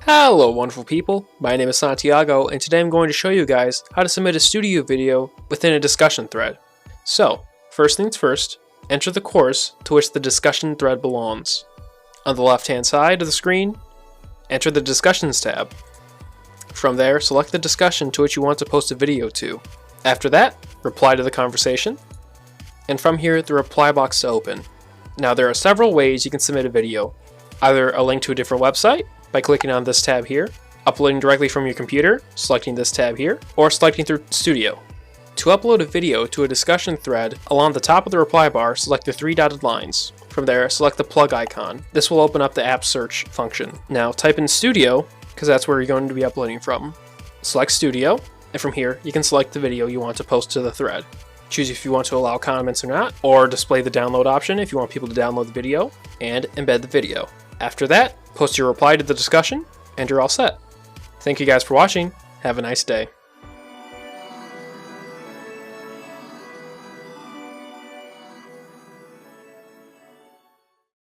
Hello wonderful people, my name is Santiago and today I'm going to show you guys how to submit a studio video within a discussion thread. So, first things first, enter the course to which the discussion thread belongs. On the left hand side of the screen, enter the Discussions tab. From there, select the discussion to which you want to post a video to. After that, reply to the conversation. And from here, the reply box to open. Now there are several ways you can submit a video. Either a link to a different website, by clicking on this tab here, uploading directly from your computer, selecting this tab here, or selecting through Studio. To upload a video to a discussion thread, along the top of the reply bar, select the three dotted lines. From there, select the plug icon. This will open up the app search function. Now type in Studio, because that's where you're going to be uploading from. Select Studio, and from here, you can select the video you want to post to the thread. Choose if you want to allow comments or not, or display the download option if you want people to download the video, and embed the video. After that, post your reply to the discussion, and you're all set. Thank you guys for watching. Have a nice day.